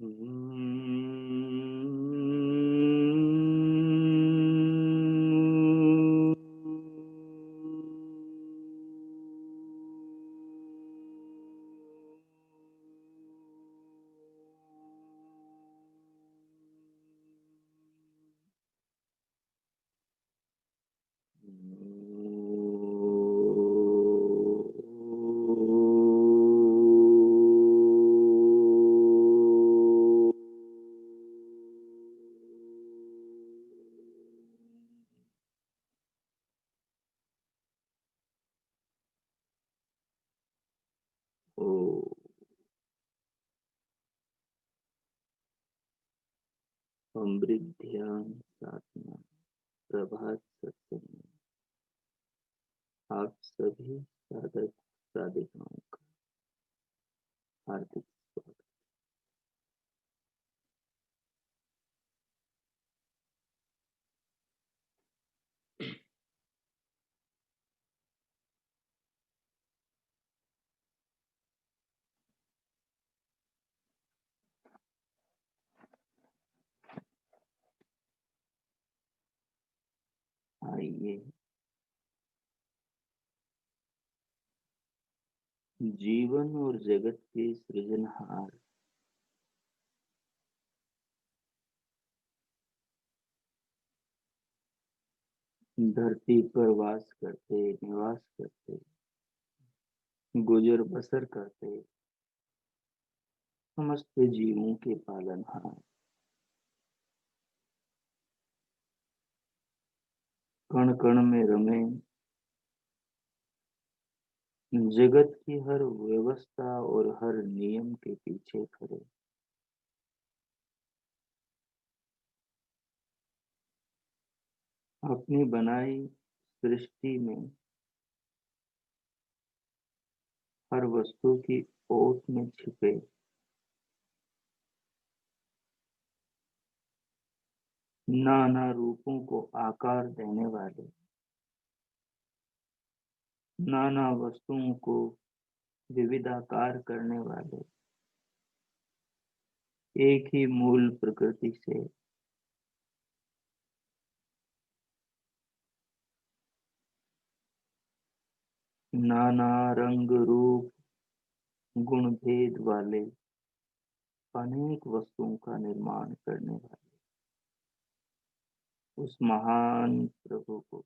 हम्म। ओ अमृत ध्यान साधना प्रभात सत्संग में आप सभी साधक साधिकाओं का हार्दिक स्वागत। आइए जीवन और जगत के सृजनहार धरती पर वास करते निवास करते गुजर बसर करते समस्त जीवों के पालनहार कण कण में रमे जगत की हर व्यवस्था और हर नियम के पीछे खड़े अपनी बनाई सृष्टि में हर वस्तु की ओट में छिपे नाना रूपों को आकार देने वाले नाना वस्तुओं को विविधाकार करने वाले एक ही मूल प्रकृति से नाना रंग रूप गुण भेद वाले अनेक वस्तुओं का निर्माण करने वाले उस महान प्रभु को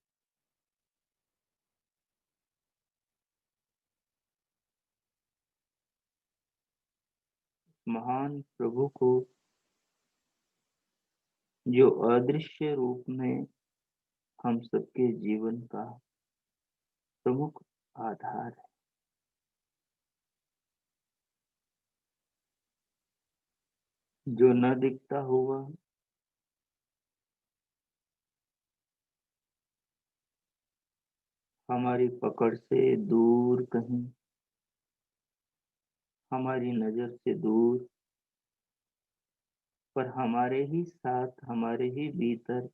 महान प्रभु को जो अदृश्य रूप में हम सबके जीवन का प्रमुख आधार है, जो न दिखता हुआ हमारी पकड़ से दूर कहीं हमारी नजर से दूर पर हमारे ही साथ हमारे ही भीतर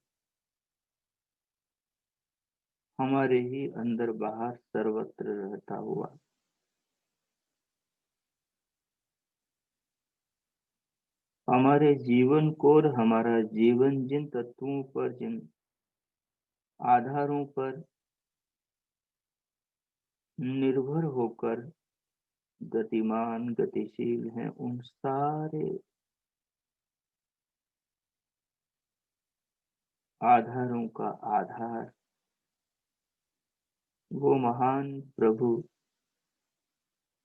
हमारे ही अंदर बाहर सर्वत्र रहता हुआ हमारे जीवन को और हमारा जीवन जिन तत्वों पर जिन आधारों पर निर्भर होकर गतिमान गतिशील हैं उन सारे आधारों का आधार वो महान प्रभु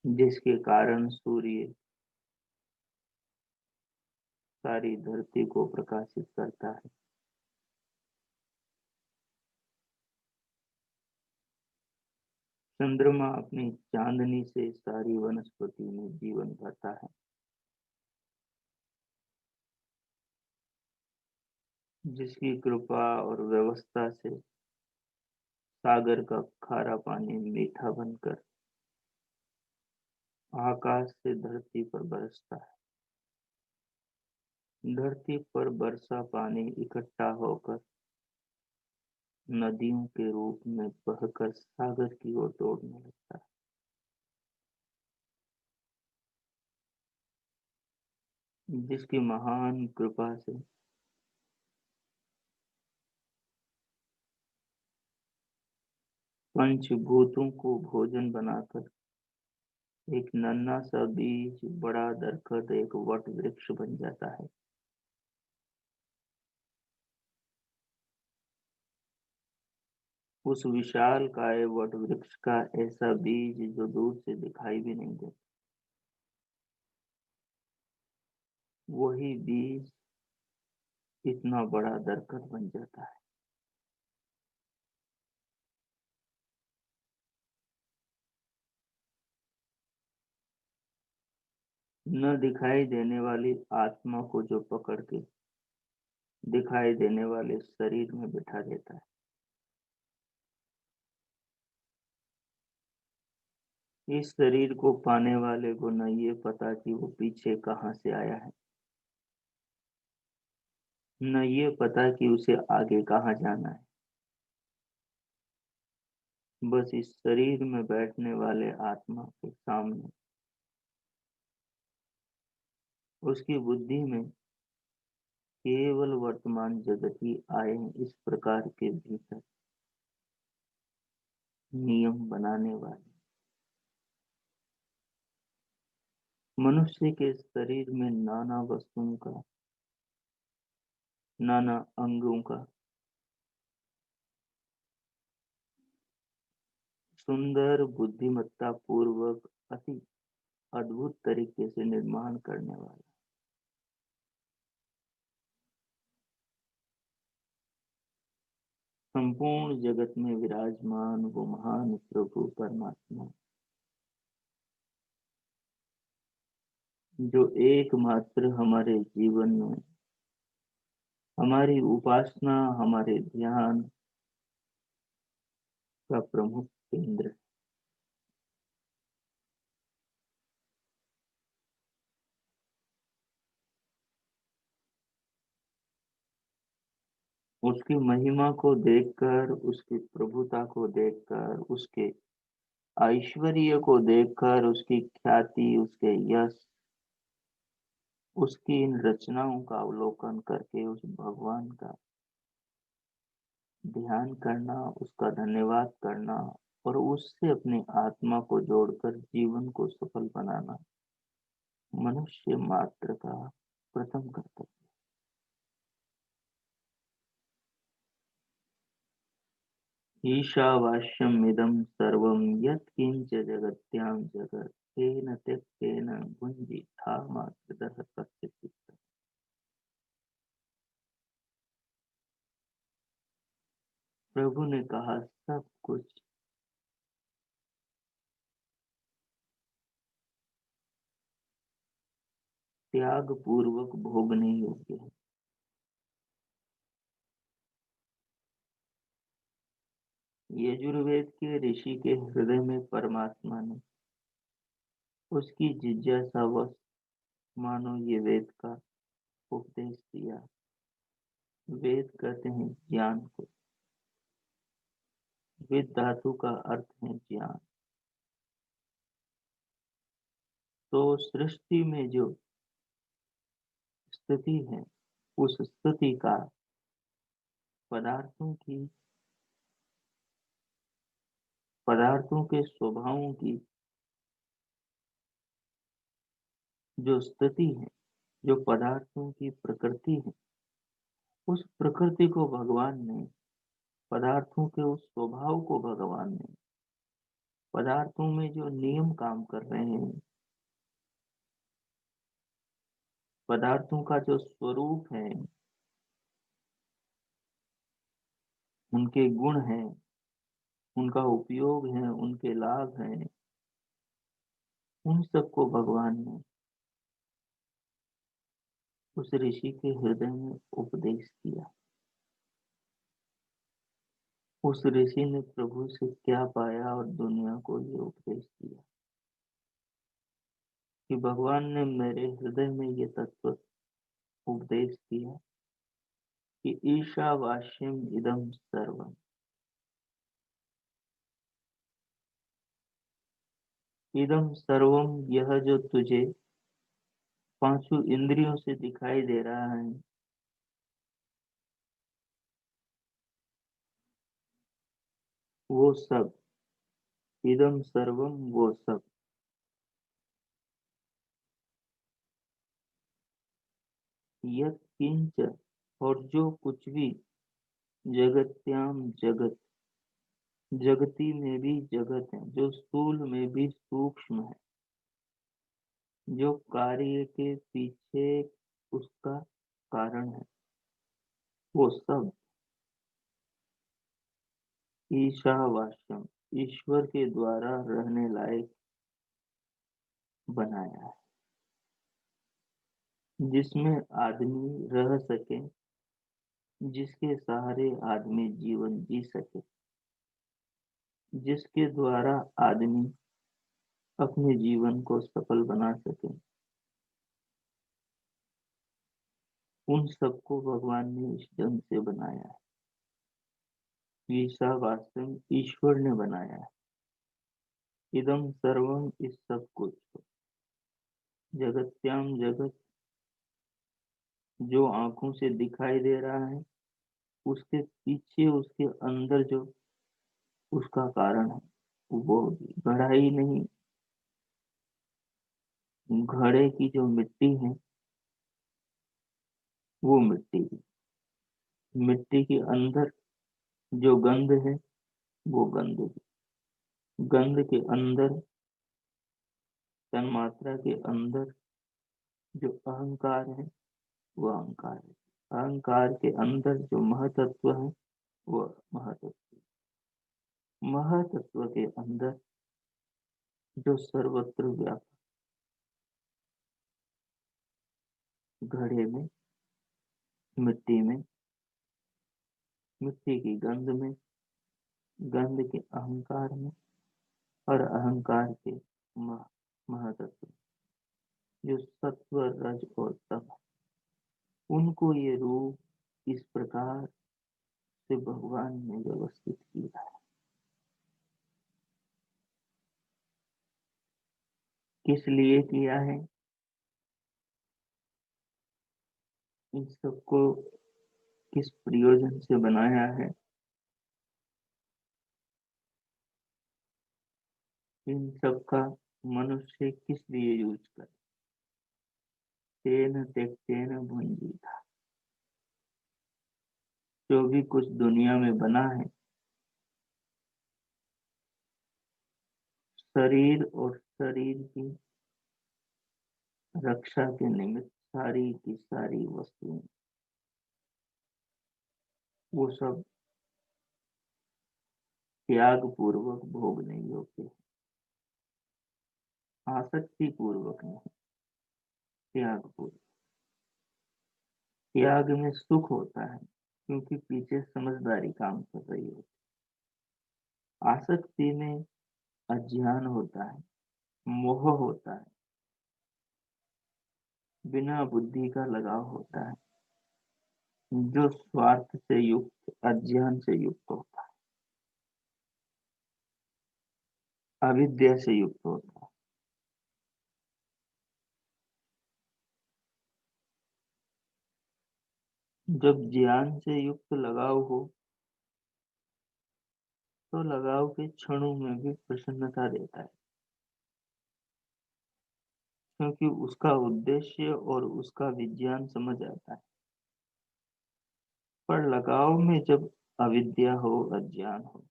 जिसके कारण सूर्य सारी धरती को प्रकाशित करता है, चंद्रमा अपनी चांदनी से सारी वनस्पति में जीवन भरता है, जिसकी कृपा और व्यवस्था से सागर का खारा पानी मीठा बनकर आकाश से धरती पर बरसता है। धरती पर बरसा पानी इकट्ठा होकर नदियों के रूप में बहकर सागर की ओर दौड़ने लगता है। जिसकी महान कृपा से पंचभूतों को भोजन बनाकर एक नन्हा सा बीज बड़ा दरखत एक वट वृक्ष बन जाता है। उस विशाल काय वट वृक्ष का ऐसा बीज जो दूर से दिखाई भी नहीं देता, वही बीज इतना बड़ा दरखत बन जाता है। न दिखाई देने वाली आत्मा को जो पकड़ के दिखाई देने वाले शरीर में बिठा देता है। इस शरीर को पाने वाले को न ये पता कि वो पीछे कहाँ से आया है, न ये पता कि उसे आगे कहाँ जाना है। बस इस शरीर में बैठने वाले आत्मा के सामने उसकी बुद्धि में केवल वर्तमान जगत ही आए हैं, इस प्रकार के भीतर नियम बनाने वाले मनुष्य के शरीर में नाना वस्तुओं का, नाना अंगों का सुंदर बुद्धिमत्ता पूर्वक अति अद्भुत तरीके से निर्माण करने वाला संपूर्ण जगत में विराजमान वो महान प्रभु परमात्मा, जो एकमात्र हमारे जीवन में हमारी उपासना, हमारे ध्यान का प्रमुख केंद्र है। उसकी महिमा को देखकर, उसकी प्रभुता को देखकर, उसके ऐश्वर्य को देखकर, उसकी ख्याति, उसके यश, उसकी इन रचनाओं का अवलोकन करके उस भगवान का ध्यान करना, उसका धन्यवाद करना और उससे अपनी आत्मा को जोड़कर जीवन को सफल बनाना मनुष्य मात्र का प्रथम कर्तव्य। ईशावास्यमिदं सर्वं यत्किंच जगत्यां जगत् तेन त्यक्तेन भुञ्जीथामात्मतः कस्यचित्। प्रभु ने कहा सब कुछ त्याग पूर्वक भोगने योग्य है। यजुर्वेद के ऋषि के हृदय में परमात्मा ने उसकी जिज्ञासावश मानो ये वेद का उपदेश दिया। वेद कहते हैं ज्ञान को। वेद धातु का अर्थ है ज्ञान। तो सृष्टि में जो स्थिति है, उस स्थिति का पदार्थों की, पदार्थों के स्वभावों की जो स्थिति है, जो पदार्थों की प्रकृति है, उस प्रकृति को भगवान ने, पदार्थों के उस स्वभाव को भगवान ने, पदार्थों में जो नियम काम कर रहे हैं, पदार्थों का जो स्वरूप है, उनके गुण हैं, उनका उपयोग है, उनके लाभ हैं, उन सबको भगवान ने उस ऋषि के हृदय में उपदेश किया। उस ऋषि ने प्रभु से क्या पाया और दुनिया को ये उपदेश दिया कि भगवान ने मेरे हृदय में ये तत्व उपदेश दिया कि ईशावास्यम इदम सर्वम। इदम सर्वम, यह जो तुझे पांचों इंद्रियों से दिखाई दे रहा है, वो सब, इदम सर्वम, वो सब, यत् किंच, और जो कुछ भी, जगत्याम जगत, जगती में भी जगत है, जो स्थूल में भी सूक्ष्म है, जो कार्य के पीछे उसका कारण है, वो सब ईशावास्यम, ईश्वर के द्वारा रहने लायक बनाया है, जिसमें आदमी रह सके, जिसके सहारे आदमी जीवन जी सके, जिसके द्वारा आदमी अपने जीवन को सफल बना सके, उन सबको भगवान ने इस ढंग से बनाया है। ईशावास्यम, ईश्वर ने बनाया है। इदम सर्वम, इस सब कुछ को, जगत्याम जगत, जो आंखों से दिखाई दे रहा है, उसके पीछे उसके अंदर जो उसका कारण है, वो घड़ा ही नहीं, घड़े की जो मिट्टी है, वो मिट्टी है। मिट्टी के अंदर जो गंध है, वो गंध है। गंध के अंदर, तन्मात्रा के अंदर जो अहंकार है, वो अहंकार है। अहंकार के अंदर जो महतत्व है, वो महतत्व। महातत्व के अंदर जो सर्वत्र व्यापक, घड़े में, मिट्टी में, मिट्टी की गंध में, गंध के अहंकार में, और अहंकार के महातत्व, जो सत्व, रज और तप, उनको ये रूप इस प्रकार से भगवान ने व्यवस्थित किया है। किस लिए किया है? इन सबको किस प्रयोजन से बनाया है? इन सब का मनुष्य किस लिए यूज करे? तेन त्यक्तेन भुंजीता, जो भी कुछ दुनिया में बना है, शरीर और शरीर की रक्षा के निमित्त सारी की सारी वस्तुएं, वो सब त्याग पूर्वक भोगने योग्य, आसक्ति पूर्वक नहीं, त्याग पूर्वक। त्याग में सुख होता है, क्योंकि पीछे समझदारी काम कर रही होती। आसक्ति में अज्ञान होता है, मोह होता है, बिना बुद्धि का लगाव होता है, जो स्वार्थ से युक्त, अज्ञान से युक्त होता है, अविद्या से युक्त होता है। जब ज्ञान से युक्त लगाव हो, तो लगाव के क्षणों में भी प्रसन्नता देता है, क्योंकि उसका उद्देश्य और उसका विज्ञान समझ आता है। पर लगाव में जब अविद्या हो, अज्ञान हो,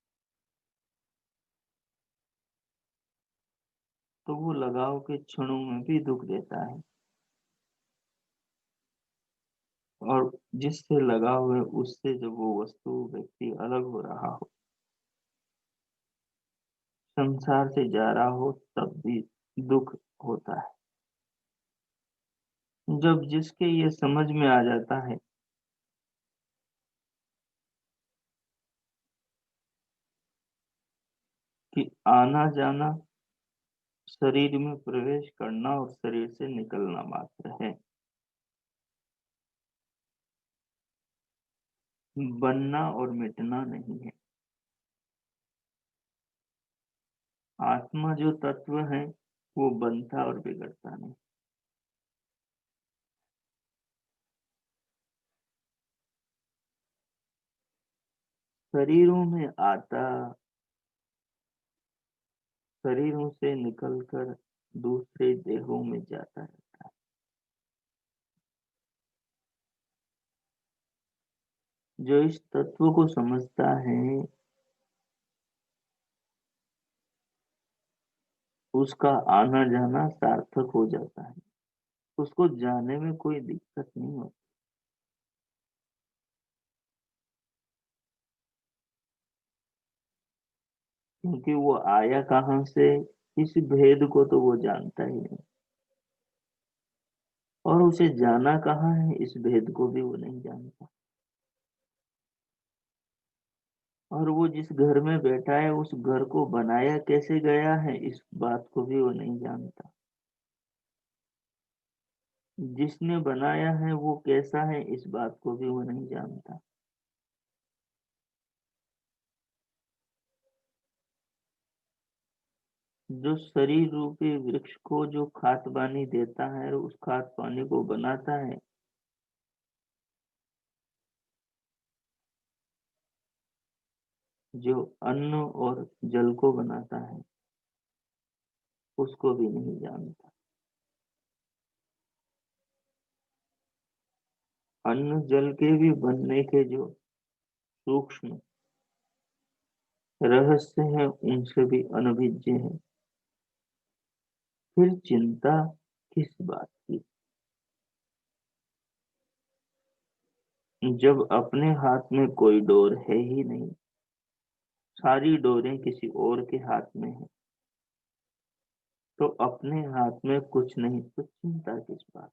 तो वो लगाव के क्षणों में भी दुख देता है, और जिससे लगाव है उससे जब वो वस्तु, व्यक्ति अलग हो रहा हो, संसार से जा रहा हो, तब भी दुख होता है। जब जिसके ये समझ में आ जाता है कि आना जाना, शरीर में प्रवेश करना और शरीर से निकलना मात्र है, बनना और मिटना नहीं है। आत्मा जो तत्व है, वो बनता और बिगड़ता नहीं। शरीरों में आता, शरीरों से निकलकर दूसरे देहों में जाता रहता है। जो इस तत्व को समझता है, उसका आना जाना सार्थक हो जाता है। उसको जाने में कोई दिक्कत नहीं होती, क्योंकि वो आया कहाँ से, इस भेद को तो वो जानता ही नहीं। और उसे जाना कहाँ है, इस भेद को भी वो नहीं जानता। और वो जिस घर में बैठा है, उस घर को बनाया कैसे गया है, इस बात को भी वो नहीं जानता। जिसने बनाया है वो कैसा है, इस बात को भी वो नहीं जानता। जो शरीर रूपी वृक्ष को जो खाद पानी देता है और उस खाद पानी को बनाता है, जो अन्न और जल को बनाता है, उसको भी नहीं जानता। अन्न जल के भी बनने के जो सूक्ष्म रहस्य है, उनसे भी अनभिज्ञ है। फिर चिंता किस बात की, जब अपने हाथ में कोई डोर है ही नहीं, सारी डोरें किसी और के हाथ में है, तो अपने हाथ में कुछ नहीं, तो चिंता किस बात।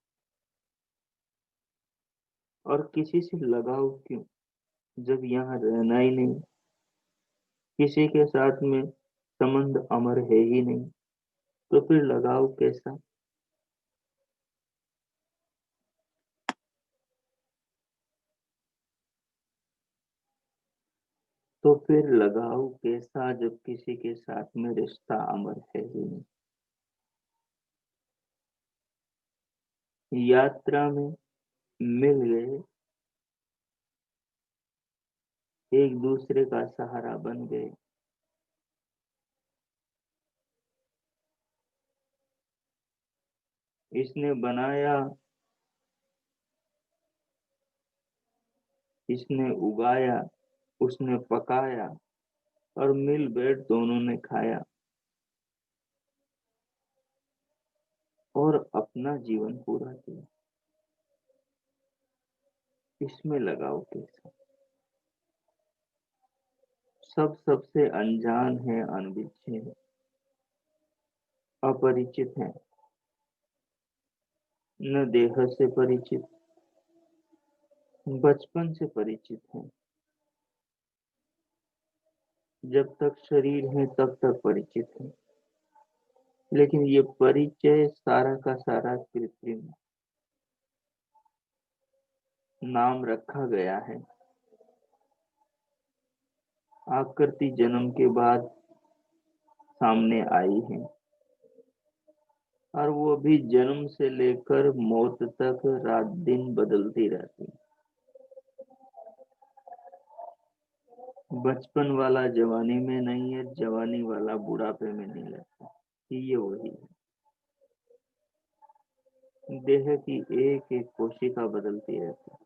और किसी से लगाव क्यों, जब यहाँ रहना ही नहीं, किसी के साथ में संबंध अमर है ही नहीं, तो फिर लगाव कैसा। तो फिर लगाव कैसा, जब किसी के साथ में रिश्ता अमर है ही नहीं। यात्रा में मिल गए, एक दूसरे का सहारा बन गए, इसने बनाया, इसने उगाया, उसने पकाया, और मिल बैठ दोनों ने खाया, और अपना जीवन पूरा किया। इसमें लगाओ कैसा। सब सबसे अनजान है, अनभिज्ञ है, अपरिचित है, न देह से परिचित, बचपन से परिचित है। जब तक शरीर है तब तक परिचित है, लेकिन ये परिचय सारा का सारा कृत्रिम है। नाम रखा गया है, आकृति जन्म के बाद सामने आई है, और वो भी जन्म से लेकर मौत तक रात दिन बदलती रहती है। बचपन वाला जवानी में नहीं है, जवानी वाला बुढ़ापे में नहीं रहता। ये वही है, देह की एक एक कोशिका बदलती रहती है।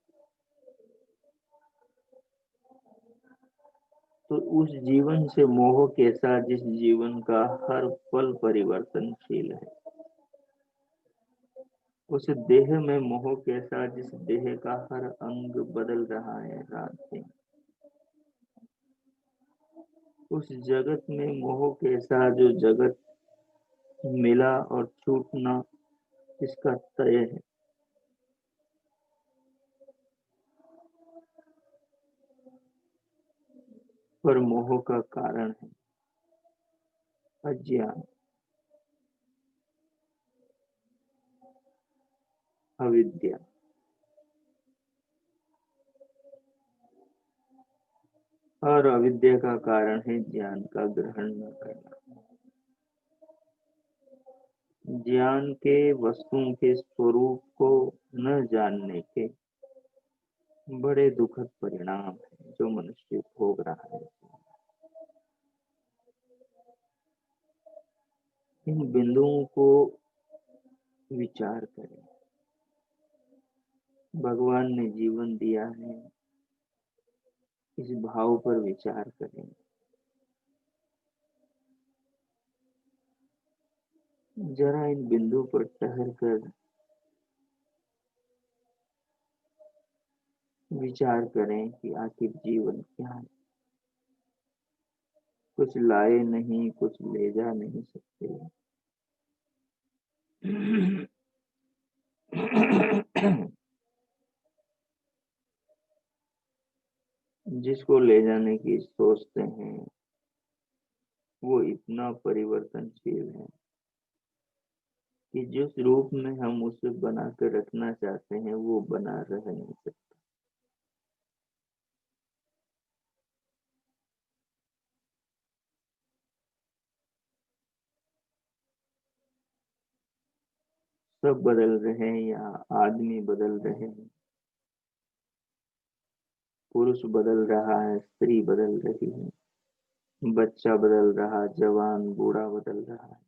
तो उस जीवन से मोह कैसा, जिस जीवन का हर पल परिवर्तनशील है। उस देह में मोह कैसा, जिस देह का हर अंग बदल रहा है रात दिन। उस जगत में मोह कैसा, जो जगत मिला और छूटना इसका तय है। पर मोह का कारण है अज्ञान, अविद्या। और अविद्या का कारण है ज्ञान का ग्रहण न करना। ज्ञान के वस्तुओं के स्वरूप को न जानने के बड़े दुखद परिणाम है। जो मनुष्य भोग रहा है। इन बिंदुओं को विचार करें। भगवान ने जीवन दिया है, इस भाव पर विचार करें। जरा इन बिंदुओं पर ठहर कर विचार करें कि आखिर जीवन क्या है। कुछ लाए नहीं, कुछ ले जा नहीं सकते। जिसको ले जाने की सोचते हैं वो इतना परिवर्तनशील है कि जिस रूप में हम उसे बना कर रखना चाहते हैं वो बना रह नहीं सकता। सब बदल रहे हैं या आदमी बदल रहे हैं। पुरुष बदल रहा है, स्त्री बदल रही है, बच्चा बदल रहा, जवान बूढ़ा बदल रहा है।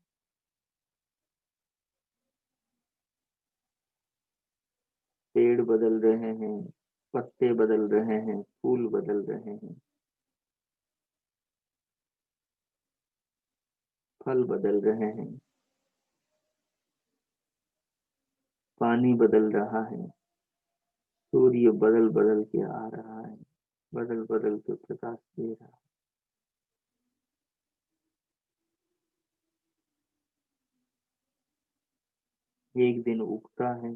पेड़ बदल रहे हैं, पत्ते बदल रहे हैं, फूल बदल रहे हैं, फल बदल रहे हैं, पानी बदल रहा है, सूर्य बदल बदल के आ रहा है, बदल बदल के प्रकाश दे रहा है। एक दिन उगता है,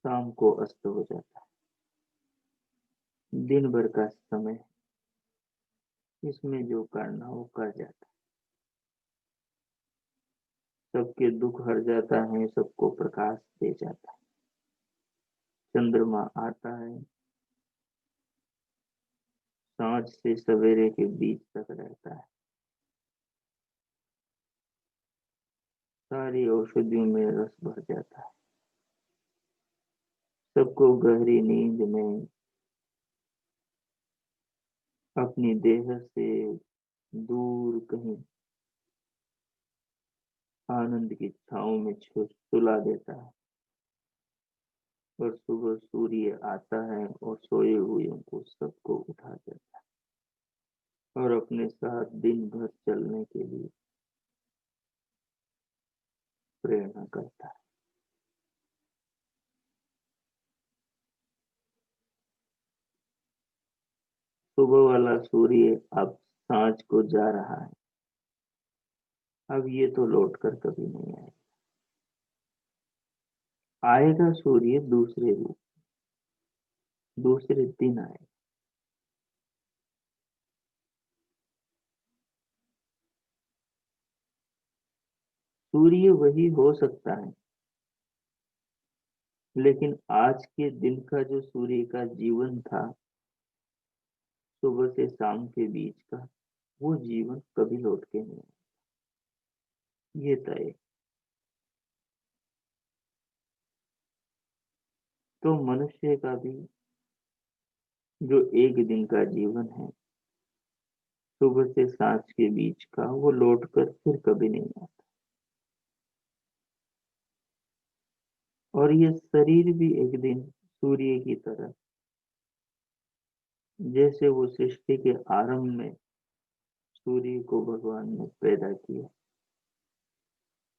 शाम को अस्त हो जाता है। दिन भर का समय इसमें जो करना हो कर जाता है। सबके दुख हर जाता है, सबको प्रकाश दे जाता है। चंद्रमा आता है, सांझ से सवेरे के बीच तक रहता है। सारी औषधियों में रस भर जाता है। सबको गहरी नींद में अपनी देह से दूर कहीं आनंद की छांव में सुला देता है। और सुबह सूर्य आता है और सोए हुए को सबको उठा देता है और अपने साथ दिन भर चलने के लिए प्रेरणा करता है। सुबह वाला सूर्य अब सांझ को जा रहा है। अब ये तो लौट कर कभी नहीं आएगा। आएगा सूर्य दूसरे रूप, दूसरे दिन आएगा। सूर्य वही हो सकता है, लेकिन आज के दिन का जो सूर्य का जीवन था, सुबह से शाम के बीच का, वो जीवन कभी लौट के नहीं आएगा। ये तय। तो मनुष्य का भी जो एक दिन का जीवन है, सुबह से सांझ के बीच का, वो लौट कर फिर कभी नहीं आता। और ये शरीर भी एक दिन सूर्य की तरह, जैसे वो सृष्टि के आरंभ में सूर्य को भगवान ने पैदा किया,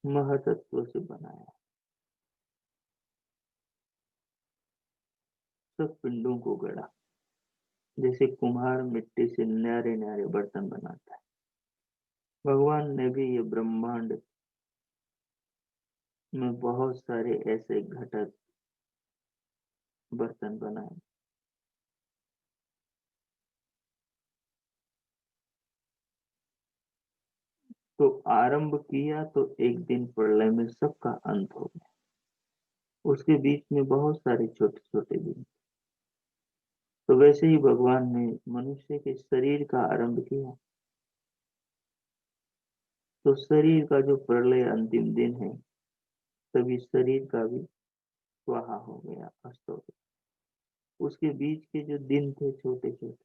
महतत्व से बनाया, सब पिंडों को गढ़ा। जैसे कुम्हार मिट्टी से न्यारे न्यारे बर्तन बनाता है, भगवान ने भी ये ब्रह्मांड में बहुत सारे ऐसे घटक बर्तन बनाए। तो आरंभ किया तो एक दिन प्रलय में सबका अंत हो गया। उसके बीच में बहुत सारे छोटे छोटे दिन। तो वैसे ही भगवान ने मनुष्य के शरीर का आरंभ किया, तो शरीर का जो प्रलय अंतिम दिन है, तभी शरीर का भी स्वाहा हो गया, अस्त हो गया। उसके बीच के जो दिन थे छोटे छोटे,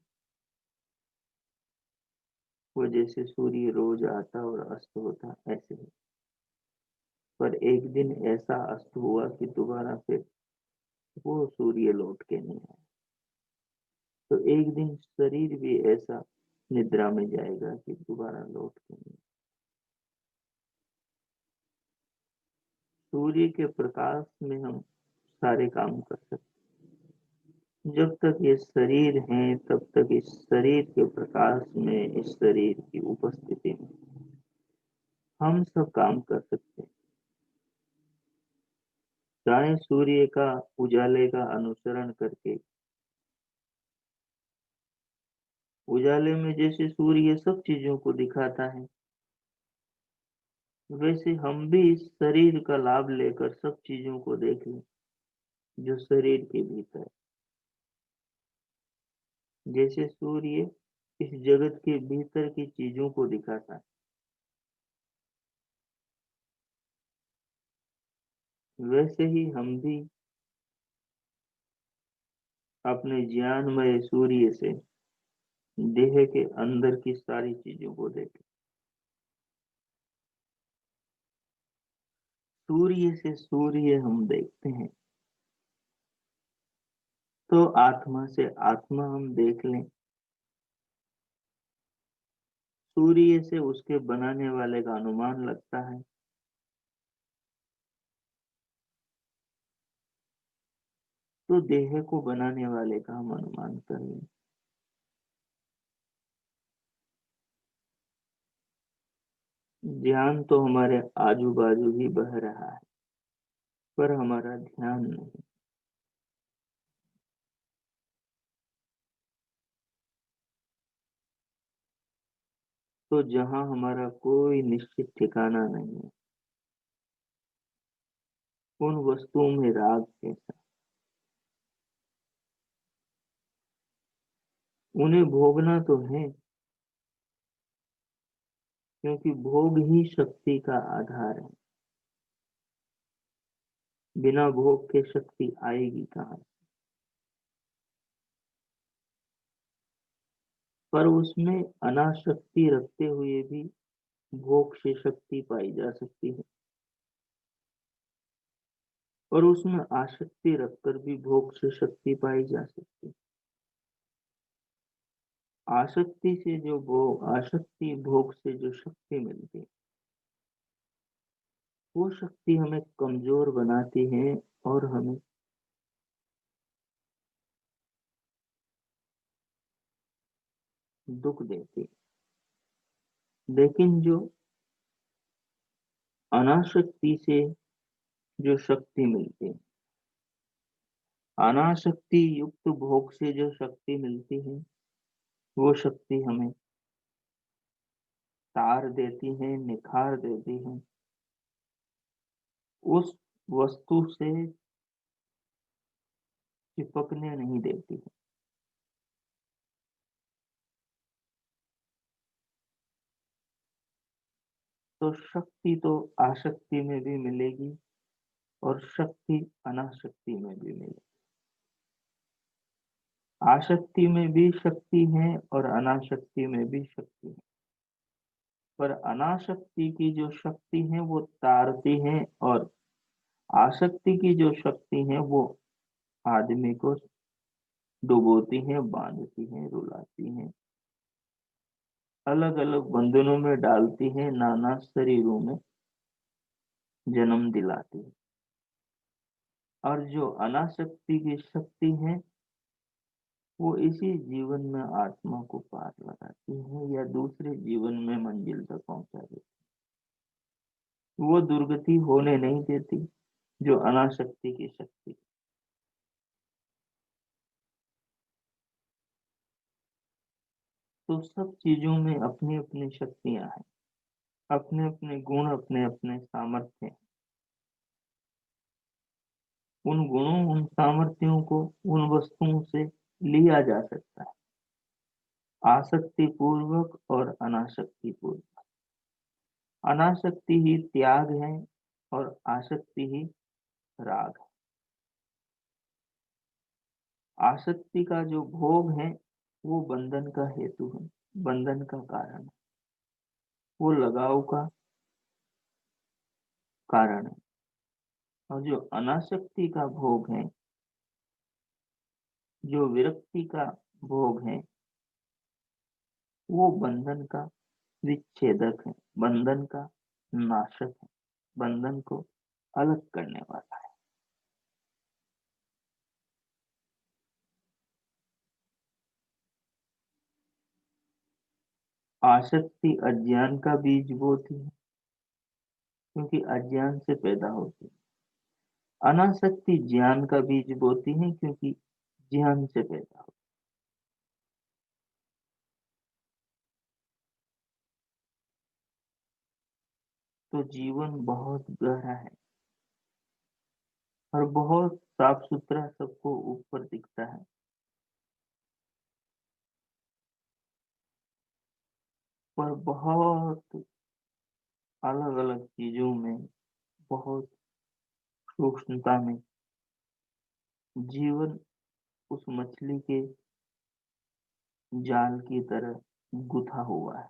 वो जैसे सूर्य रोज आता और अस्त होता ऐसे ही। पर एक दिन ऐसा अस्त हुआ कि दोबारा फिर वो सूर्य लौट के नहीं आया। तो एक दिन शरीर भी ऐसा निद्रा में जाएगा कि दोबारा लौट के नहीं। सूर्य के प्रकाश में हम सारे काम कर सकते। जब तक ये शरीर है तब तक इस शरीर के प्रकाश में, इस शरीर की उपस्थिति में हम सब काम कर सकते हैं। चाहे सूर्य का उजाले का अनुसरण करके, उजाले में जैसे सूर्य सब चीजों को दिखाता है, वैसे हम भी इस शरीर का लाभ लेकर सब चीजों को देख लें जो शरीर के भीतर है। जैसे सूर्य इस जगत के भीतर की चीजों को दिखाता है, वैसे ही हम भी अपने ज्ञानमय सूर्य से देह के अंदर की सारी चीजों को देखें। सूर्य से सूर्य हम देखते हैं, तो आत्मा से आत्मा हम देख लें। सूर्य से उसके बनाने वाले का अनुमान लगता है, तो देह को बनाने वाले का हम अनुमान कर लें। ध्यान तो हमारे आजू बाजू ही बह रहा है, पर हमारा ध्यान नहीं। तो जहां हमारा कोई निश्चित ठिकाना नहीं है, उन वस्तुओं में राग कैसा, उन्हें भोगना तो है, क्योंकि भोग ही शक्ति का आधार है। बिना भोग के शक्ति आएगी कहाँ। पर उसमें अनासक्ति रखते हुए भी भोग से शक्ति पाई जा सकती है, और उसमें आसक्ति रखकर भी भोग से शक्ति पाई जा सकती है। आसक्ति भोग से जो शक्ति मिलती है, वो शक्ति हमें कमजोर बनाती है और हमें दुख देती है। लेकिन जो अनासक्ति से जो शक्ति मिलती है, अनासक्ति युक्त भोग से जो शक्ति मिलती है, वो शक्ति हमें तार देती है, निखार देती है, उस वस्तु से चिपकने नहीं देती है। तो शक्ति तो आसक्ति में भी मिलेगी और शक्ति अनासक्ति में भी मिलेगी। आसक्ति में भी शक्ति है और अनासक्ति में भी शक्ति है, पर अनासक्ति की जो शक्ति है वो तारती है, और आसक्ति की जो शक्ति है वो आदमी को डुबोती है, बांधती है, रुलाती है, अलग अलग बंधनों में डालती है, नाना शरीरों में जन्म दिलाती है। और जो अनासक्ति की शक्ति है, वो इसी जीवन में आत्मा को पार लगाती है या दूसरे जीवन में मंजिल तक पहुंचा देती है। वो दुर्गति होने नहीं देती जो अनासक्ति की शक्ति। तो सब चीजों में अपनी अपनी शक्तियां हैं, अपने अपने गुण, अपने अपने सामर्थ्य हैं। उन गुणों, उन सामर्थ्यों को उन वस्तुओं से लिया जा सकता है, आसक्ति पूर्वक और अनासक्ति पूर्वक। अनासक्ति ही त्याग है और आसक्ति ही राग है। आसक्ति का जो भोग है वो बंधन का हेतु है, बंधन का कारण है, वो लगाव का कारण है। और जो अनासक्ति का भोग है, जो विरक्ति का भोग है, वो बंधन का विच्छेदक है, बंधन का नाशक है, बंधन को अलग करने वाला है। आसक्ति अज्ञान का बीज बोती है, क्योंकि अज्ञान से पैदा होती है। अनासक्ति ज्ञान का बीज बोती है, क्योंकि ज्ञान से पैदा होती है। तो जीवन बहुत गहरा है और बहुत साफ सुथरा सबको ऊपर दिखता है, पर बहुत अलग अलग चीजों में, बहुत सूक्ष्मता में जीवन उस मछली के जाल की तरह गुथा हुआ है,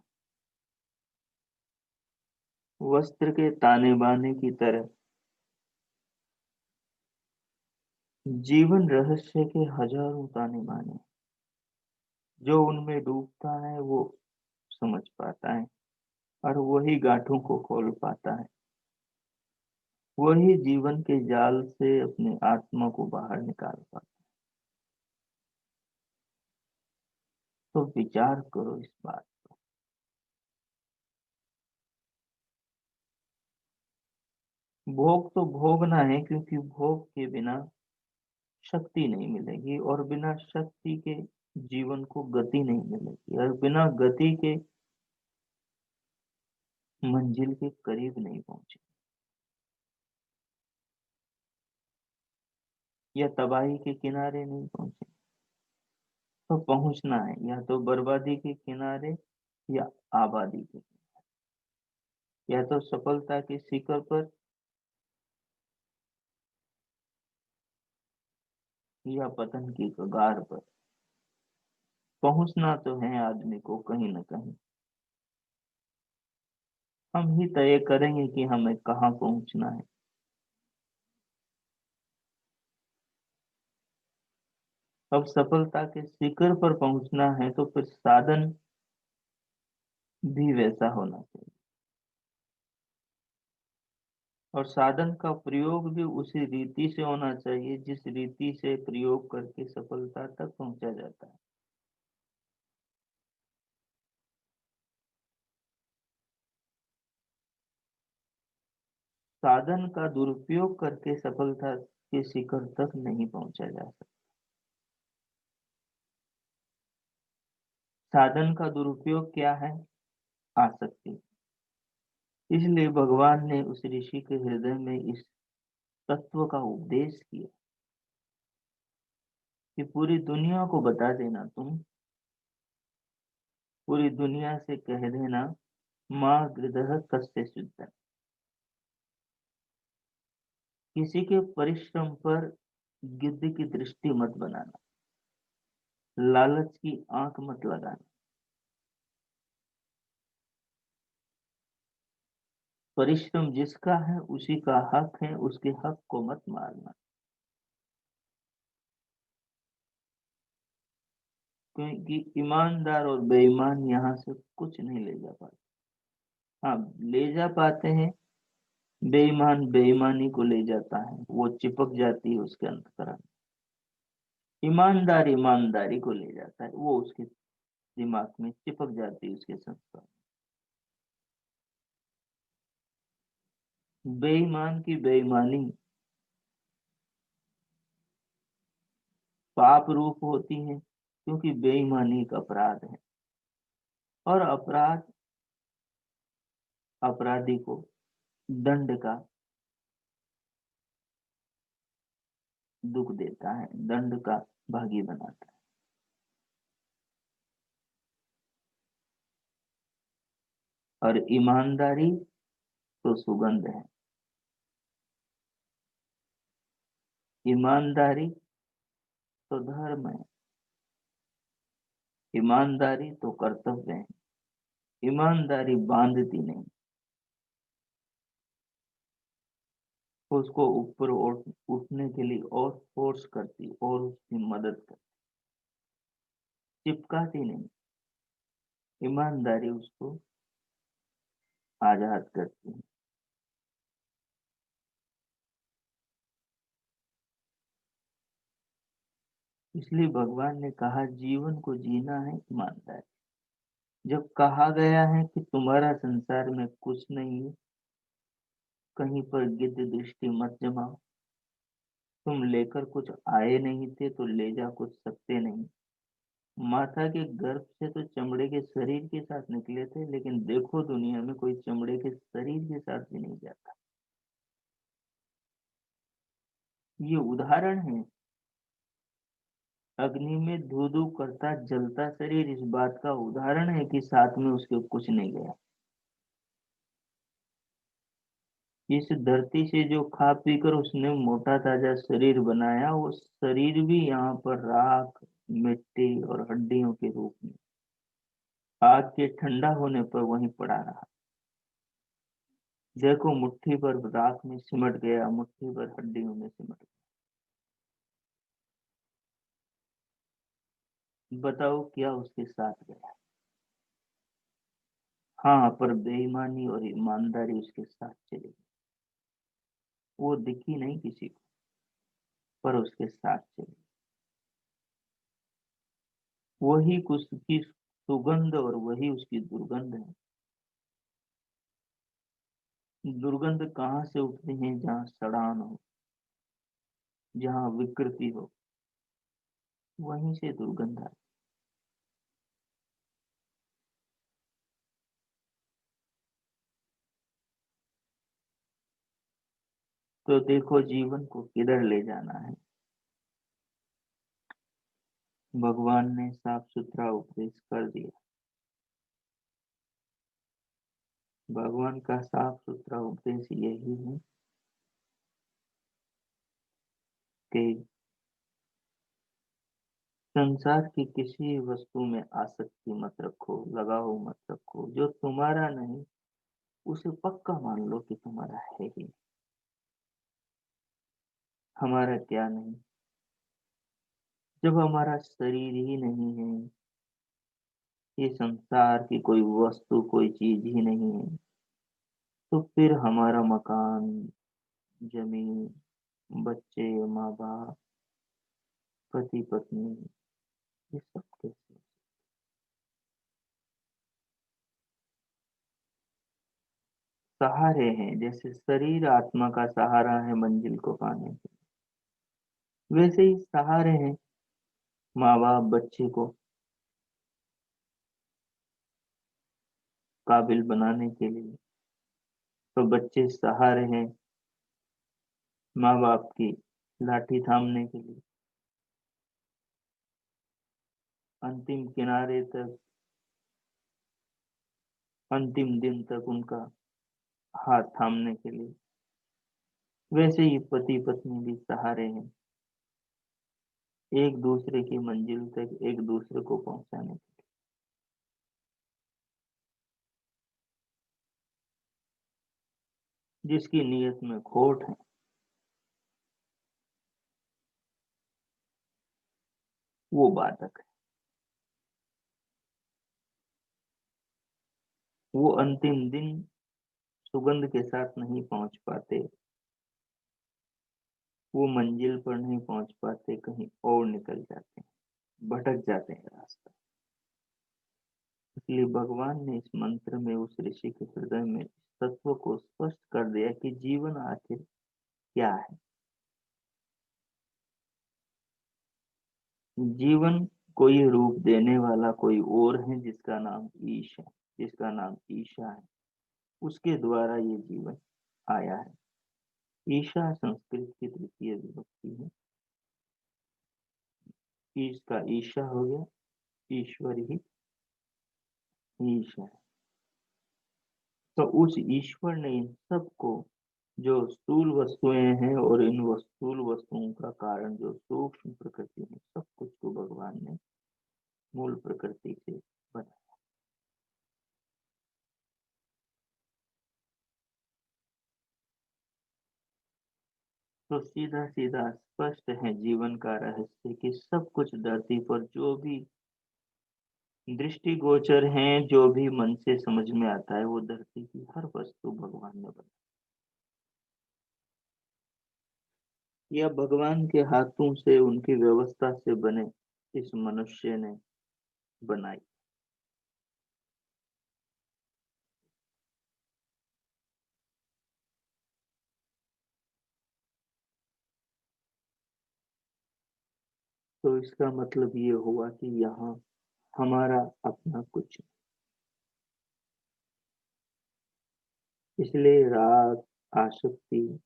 वस्त्र के ताने बाने की तरह। जीवन रहस्य के हजारों ताने बाने, जो उनमें डूबता है वो समझ पाता है, और वही गांठों को खोल पाता है, वही जीवन के जाल से अपने आत्मा को बाहर निकाल पाता है। तो विचार करो इस बात। भोग तो भोगना है, क्योंकि भोग के बिना शक्ति नहीं मिलेगी, और बिना शक्ति के जीवन को गति नहीं मिलेगी, और बिना गति के मंजिल के करीब नहीं पहुंचे, या तबाही के किनारे नहीं पहुंचे। तो पहुंचना है या तो बर्बादी के किनारे, या आबादी के, या तो सफलता के शिखर पर, या पतन की कगार पर। पहुंचना तो है आदमी को कहीं ना कहीं। हम ही तय करेंगे कि हमें कहाँ पहुंचना है। अब सफलता के शिखर पर पहुंचना है, तो फिर साधन भी वैसा होना चाहिए, और साधन का प्रयोग भी उसी रीति से होना चाहिए जिस रीति से प्रयोग करके सफलता तक पहुंचा जाता है। साधन का दुरुपयोग करके सफलता के शिखर तक नहीं पहुंचा जा सकता। साधन का दुरुपयोग क्या है? आसक्ति। इसलिए भगवान ने उस ऋषि के हृदय में इस तत्व का उपदेश किया कि पूरी दुनिया को बता देना, तुम पूरी दुनिया से कह देना, माँ गृदह कस्य शुद्ध। किसी के परिश्रम पर गिद्ध की दृष्टि मत बनाना, लालच की आंख मत लगाना। परिश्रम जिसका है उसी का हक है, उसके हक को मत मारना, क्योंकि ईमानदार और बेईमान यहाँ से कुछ नहीं ले जा पाते। हाँ, ले जा पाते हैं। बेईमान बेईमानी को ले जाता है, वो चिपक जाती है उसके अंतकरण। ईमानदार ईमानदारी को ले जाता है, वो उसके दिमाग में चिपक जाती है, उसके संस्कार। बेईमान की बेईमानी पाप रूप होती है, क्योंकि बेईमानी एक अपराध है, और अपराध अपराधी को दंड का दुख देता है, दंड का भागी बनाता है। और ईमानदारी तो सुगंध है। ईमानदारी तो धर्म है, ईमानदारी तो कर्तव्य है। ईमानदारी बांधती नहीं, उसको ऊपर उठने के लिए और फोर्स करती और उसकी मदद करती, चिपकाती नहीं। ईमानदारी उसको आजाद करती है। इसलिए भगवान ने कहा जीवन को जीना है ईमानदारी। जब कहा गया है कि तुम्हारा संसार में कुछ नहीं है, कहीं पर गिद्ध दृष्टि मत जमाओ, तुम लेकर कुछ आए नहीं थे तो ले जा कुछ सकते नहीं। माता के गर्भ से तो चमड़े के शरीर के साथ निकले थे, लेकिन देखो दुनिया में कोई चमड़े के शरीर के साथ भी नहीं जाता। ये उदाहरण है। अग्नि में धू धू करता जलता शरीर इस बात का उदाहरण है कि साथ में उसके कुछ नहीं गया। इस धरती से जो खा पी कर उसने मोटा ताजा शरीर बनाया, वो शरीर भी यहाँ पर राख, मिट्टी और हड्डियों के रूप में आग के ठंडा होने पर वहीं पड़ा रहा। देखो मुट्ठी भर राख में सिमट गया, मुट्ठी भर हड्डियों में सिमट गया। बताओ क्या उसके साथ गया? हाँ, पर बेईमानी और ईमानदारी उसके साथ चली गई। वो दिखी नहीं किसी को, पर उसके साथ चली। वही उसकी सुगंध और वही उसकी दुर्गंध है। दुर्गंध कहाँ से उठती है? जहाँ सड़ान हो, जहाँ विकृति हो, वहीं से दुर्गंध आती। तो देखो जीवन को किधर ले जाना है। भगवान ने साफ सुथरा उपदेश कर दिया। भगवान का साफ सुथरा उपदेश यही है कि संसार की किसी वस्तु में आसक्ति मत रखो, लगाव मत रखो। जो तुम्हारा नहीं उसे पक्का मान लो कि तुम्हारा है ही। हमारा क्या नहीं? जब हमारा शरीर ही नहीं है, ये संसार की कोई वस्तु कोई चीज ही नहीं है, तो फिर हमारा मकान, जमीन, बच्चे, माँ बाप, पति पत्नी, ये सब कैसे? सहारे हैं, जैसे शरीर आत्मा का सहारा है मंजिल को पाने के, वैसे ही सहारे हैं माँ बाप बच्चे को काबिल बनाने के लिए। तो बच्चे सहारे हैं माँ बाप की लाठी थामने के लिए, अंतिम किनारे तक, अंतिम दिन तक उनका हाथ थामने के लिए। वैसे ही पति पत्नी भी सहारे हैं एक दूसरे की मंजिल तक एक दूसरे को पहुंचाने के। जिसकी नीयत में खोट है वो बाधक है। वो अंतिम दिन सुगंध के साथ नहीं पहुंच पाते, वो मंजिल पर नहीं पहुंच पाते, कहीं और निकल जाते हैं, भटक जाते हैं रास्ता। इसलिए भगवान ने इस मंत्र में उस ऋषि के हृदय में इस तत्व को स्पष्ट कर दिया कि जीवन आखिर क्या है। जीवन कोई रूप देने वाला कोई और है जिसका नाम ईश है, जिसका नाम ईशा है। उसके द्वारा ये जीवन आया है। ईशा संस्कृत की तृतीय विभक्ति है। ईश का ईशा हो गया, ईश्वर ही ईश है। तो उस ईश्वर ने इन सबको जो स्थूल वस्तुएं हैं और इन स्थूल वस्तुओं का कारण जो सूक्ष्म प्रकृति है, सब कुछ को भगवान ने मूल प्रकृति से बनाया। तो सीधा सीधा स्पष्ट है जीवन का रहस्य कि सब कुछ धरती पर जो भी दृष्टिगोचर हैं, जो भी मन से समझ में आता है, वो धरती की हर वस्तु भगवान ने बनाई या भगवान के हाथों से उनकी व्यवस्था से बने इस मनुष्य ने बनाई। तो इसका मतलब ये हुआ कि यहाँ हमारा अपना कुछ, इसलिए राग, आसक्ति,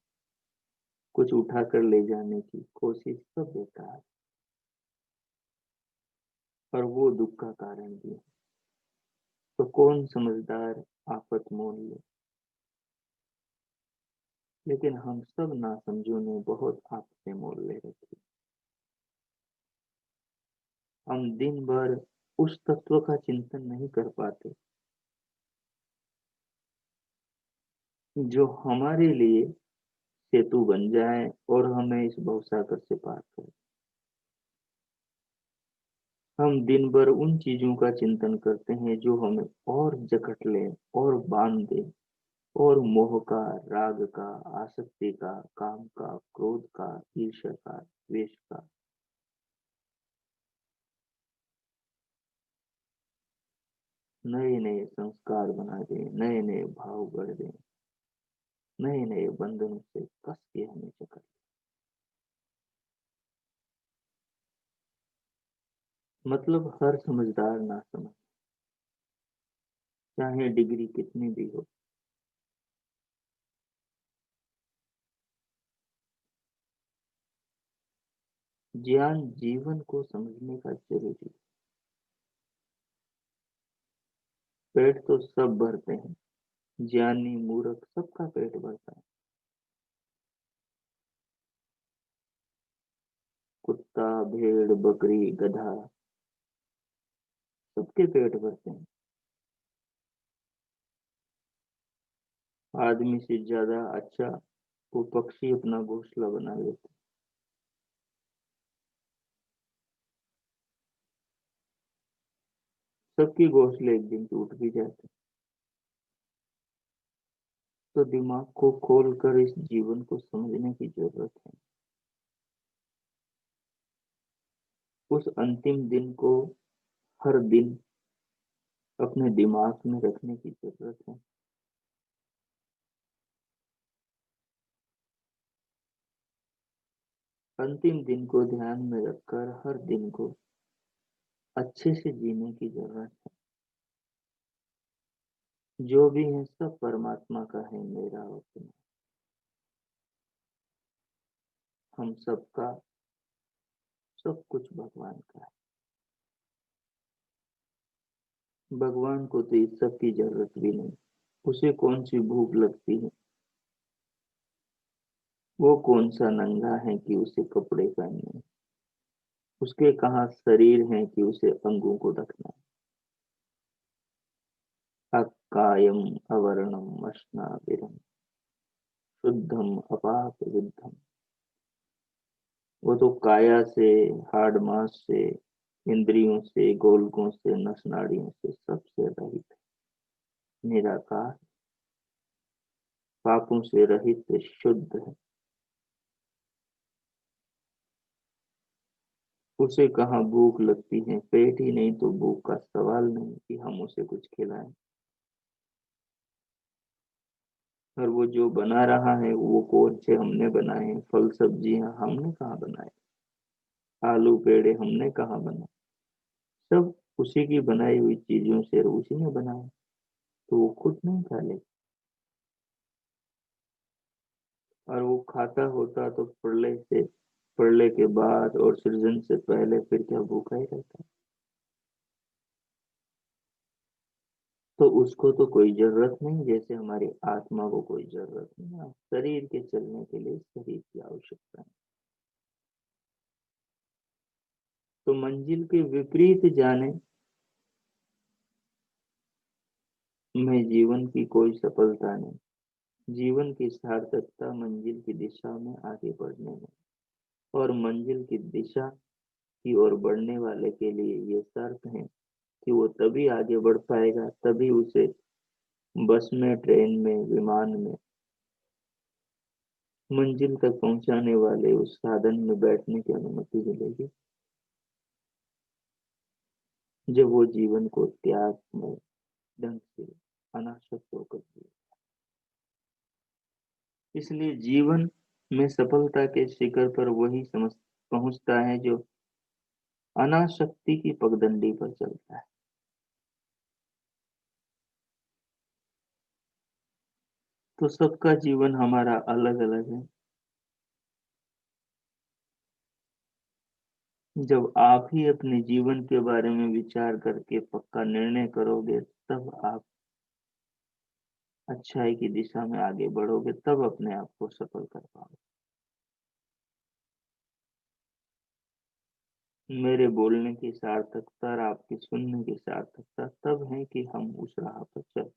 कुछ उठा कर ले जाने की कोशिश सब बेकार, और वो दुख का कारण भी है। तो कौन समझदार आफत मोल ले, लेकिन हम सब नासमझों ने बहुत आफतें मोल ले रखी। हम दिन भर उस तत्व का चिंतन नहीं कर पाते जो हमारे लिए सेतु बन जाए और हमें इस भवसागर से पार करे। हम दिन भर उन चीजों का चिंतन करते हैं जो हमें और जकड़ ले और बांध दे, और मोह का, राग का, आसक्ति का, काम का, क्रोध का, ईर्ष्या का, द्वेष का नए नए संस्कार बना दे, नए नए भाव गढ़ दे, नए नए बंधनों से कस के हमें जकड़। मतलब हर समझदार ना समझ, चाहे डिग्री कितनी भी हो। ज्ञान जीवन को समझने का जरूरी। पेट तो सब भरते हैं, ज्ञानी मूर्ख सबका पेट भरता है। कुत्ता, भेड़, बकरी, गधा, सबके पेट भरते हैं। आदमी से ज्यादा अच्छा वो पक्षी अपना घोंसला बना लेते। सबके घोंसले एक दिन टूट भी जाते। तो दिमाग को खोल कर इस जीवन को समझने की जरूरत है। उस अंतिम दिन को हर दिन अपने दिमाग में रखने की जरूरत है। अंतिम दिन को ध्यान में रखकर हर दिन को अच्छे से जीने की जरूरत है। जो भी है सब परमात्मा का है, मेरा और तुम्हारा, हम सबका, सब कुछ भगवान का है। भगवान को तो इस सब की जरूरत भी नहीं। उसे कौन सी भूख लगती है, वो कौन सा नंगा है कि उसे कपड़े पहनने हैं? उसके कहाँ शरीर है कि उसे अंगों को ढकना है? अकायम अवर्णम अश्नाविरम शुद्धम अपाप विद्धम। वो तो काया से, हाड़ मास से, इंद्रियों से, गोलकों से, नस नाड़ियों से सबसे रहित है, निराकार, पापों से रहित है, शुद्ध है। उसे कहाँ भूख लगती है, पेट ही नहीं तो भूख का सवाल नहीं कि हम उसे कुछ खिलाएं। और वो जो बना रहा है वो कौन से हमने बनाए हैं? फल सब्जियां हमने कहाँ बनाए? आलू पेड़े हमने कहाँ बनाए? सब उसी की बनाई हुई चीजों से उसी ने बनाया, तो वो खुद नहीं खा ले। और वो खाता होता तो प्रलय से, प्रलय के बाद और सृजन से पहले फिर क्या भूखा ही रहता? तो उसको तो कोई जरूरत नहीं, जैसे हमारी आत्मा को कोई जरूरत नहीं है। शरीर के चलने के लिए शरीर की आवश्यकता है। तो मंजिल के विपरीत जाने में जीवन की कोई सफलता नहीं। जीवन की सार्थकता मंजिल की दिशा में आगे बढ़ने में, और मंजिल की दिशा की ओर बढ़ने वाले के लिए ये शर्त है कि वो तभी आगे बढ़ पाएगा, तभी उसे बस में, ट्रेन में, विमान में मंजिल तक पहुंचाने वाले उस साधन में बैठने की अनुमति मिलेगी, जब वो जीवन को त्याग में ढंग से अनासक्त होकर जिए। इसलिए जीवन में सफलता के शिखर पर वही समझ पहुंचता है जो अनासक्ति की पगडंडी पर चलता है। तो सबका जीवन हमारा अलग अलग है। जब आप ही अपने जीवन के बारे में विचार करके पक्का निर्णय करोगे, तब आप अच्छाई की दिशा में आगे बढ़ोगे, तब अपने आप को सफल कर पाओगे। मेरे बोलने की सार्थकता और आपके सुनने की सार्थकता तब है कि हम उस राह पर चल।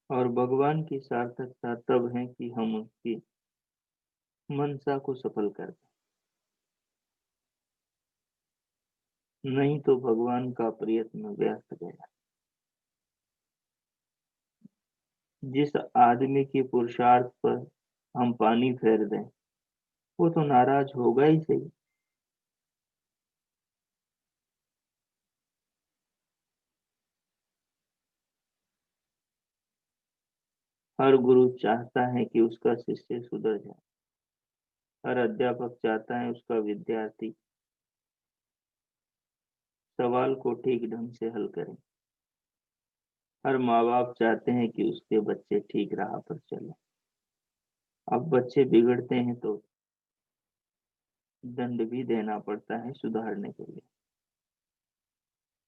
और भगवान की सार्थकता तब है कि हम उसकी मनसा को सफल कर दें, नहीं तो भगवान का प्रयत्न व्यर्थ गया। जिस आदमी के पुरुषार्थ पर हम पानी फेर दें, वो तो नाराज होगा ही सही। हर गुरु चाहता है कि उसका शिष्य सुधर जाए। हर अध्यापक चाहता है उसका विद्यार्थी सवाल को ठीक ढंग से हल करे। हर माँ बाप चाहते हैं कि उसके बच्चे ठीक राह पर चले। अब बच्चे बिगड़ते हैं तो दंड भी देना पड़ता है सुधारने के लिए।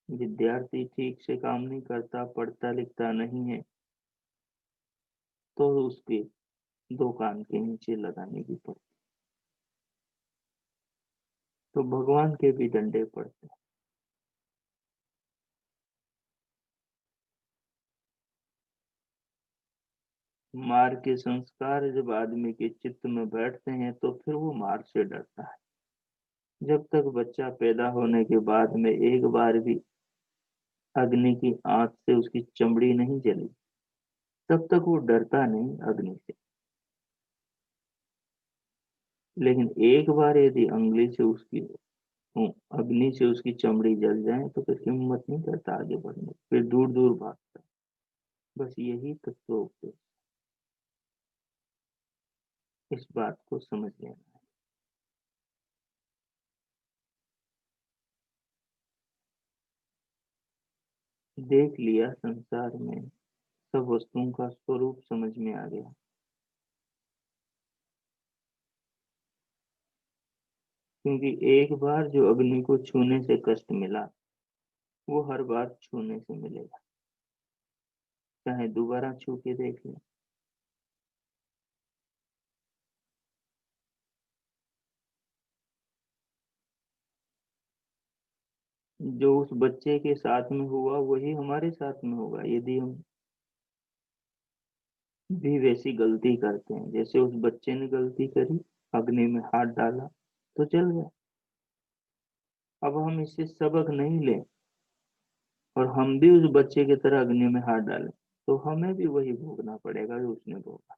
विद्यार्थी ठीक से काम नहीं करता, पढ़ता लिखता नहीं है, तो उसके दो कान के नीचे लगाने की पड़ती। तो भगवान के भी डंडे पड़ते हैं। मार के संस्कार जब आदमी के चित्त में बैठते हैं तो फिर वो मार से डरता है। जब तक बच्चा पैदा होने के बाद में एक बार भी अग्नि की आंच से उसकी चमड़ी नहीं जली, तब तक वो डरता नहीं अग्नि से। लेकिन एक बार यदि अंगुली से उसकी अग्नि से उसकी चमड़ी जल जाए तो फिर हिम्मत नहीं करता आगे बढ़ने की, फिर दूर दूर भागता है। बस यही तत्व इस बात को समझ लेना। देख लिया संसार में, सब वस्तुओं का स्वरूप समझ में आ गया। क्योंकि एक बार जो अग्नि को छूने से कष्ट मिला, वो हर बार छूने से मिलेगा, चाहे दोबारा छू के देख ले। जो उस बच्चे के साथ में हुआ वही हमारे साथ में होगा, यदि हम भी वैसी गलती करते हैं जैसे उस बच्चे ने गलती करी, अग्नि में हाथ डाला तो जल गया। अब हम इससे सबक नहीं लें और हम भी उस बच्चे की तरह अग्नि में हाथ डालें, तो हमें भी वही भोगना पड़ेगा जो उसने भोगा।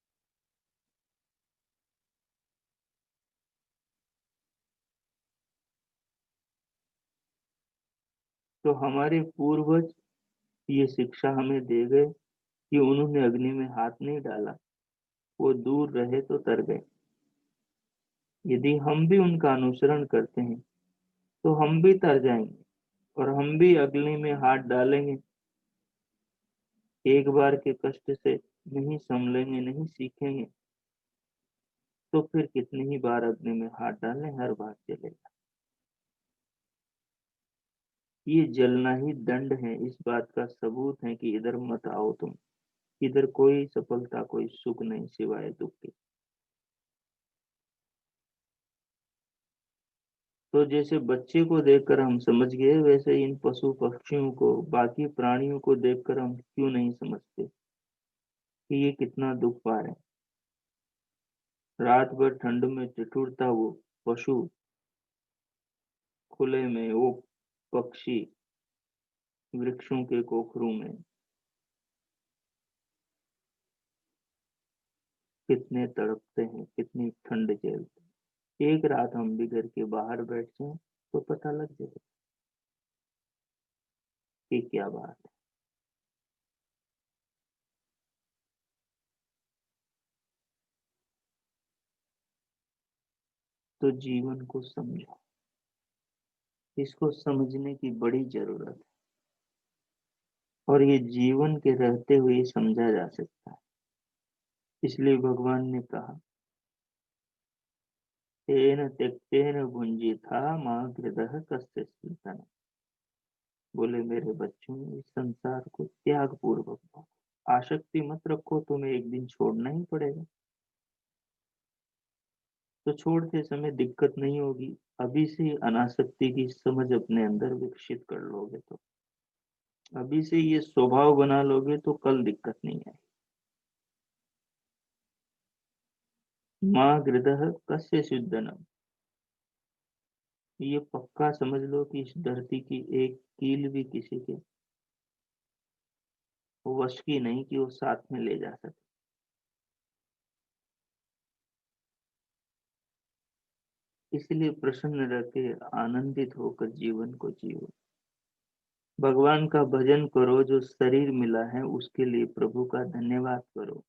तो हमारे पूर्वज ये शिक्षा हमें दे गए कि उन्होंने अग्नि में हाथ नहीं डाला, वो दूर रहे तो तर गए। यदि हम भी उनका अनुसरण करते हैं तो हम भी तर जाएंगे, और हम भी अग्नि में हाथ डालेंगे। एक बार के कष्ट से नहीं संभलेंगे, नहीं सीखेंगे, तो फिर कितनी ही बार अग्नि में हाथ डालें, हर बार चलेगा। ये जलना ही दंड है, इस बात का सबूत है कि इधर मत आओ तुम। इधर कोई सफलता कोई सुख नहीं सिवाय दुख के। तो जैसे बच्चे को देखकर हम समझ गए, वैसे इन पशु पक्षियों को, बाकी प्राणियों को देखकर हम क्यों नहीं समझते कि ये कितना दुख पा रहे हैं। रात भर ठंड में ठिठुरता वो पशु, खुले में वो पक्षी, वृक्षों के कोखरों में कितने तड़पते हैं, कितनी ठंड झेलते हैं। एक रात हम भी घर के बाहर बैठ जाएं तो पता लग जाए कि क्या बात है। तो जीवन को समझो, इसको समझने की बड़ी जरूरत है, और ये जीवन के रहते हुए समझा जा सकता है। इसलिए भगवान ने कहा, तेन त्यक्तेन भुंजीथा माँ हृदय कस्य स्मृतन। बोले मेरे बच्चों, इस संसार को त्याग पूर्वक भोगो। आसक्ति मत रखो, तुम्हें एक दिन छोड़ना ही पड़ेगा। तो छोड़ते समय दिक्कत नहीं होगी, अभी से ही अनासक्ति की समझ अपने अंदर विकसित कर लोगे तो, अभी से ये स्वभाव बना लोगे तो कल दिक्कत नहीं आएगी। माँ हृदय कस्य सिद्धनम, ये पक्का समझ लो कि इस धरती की एक कील भी किसी के वश की नहीं कि वो साथ में ले जा सके। इसलिए प्रसन्न रह के आनंदित होकर जीवन को जियो। भगवान का भजन करो, जो शरीर मिला है उसके लिए प्रभु का धन्यवाद करो।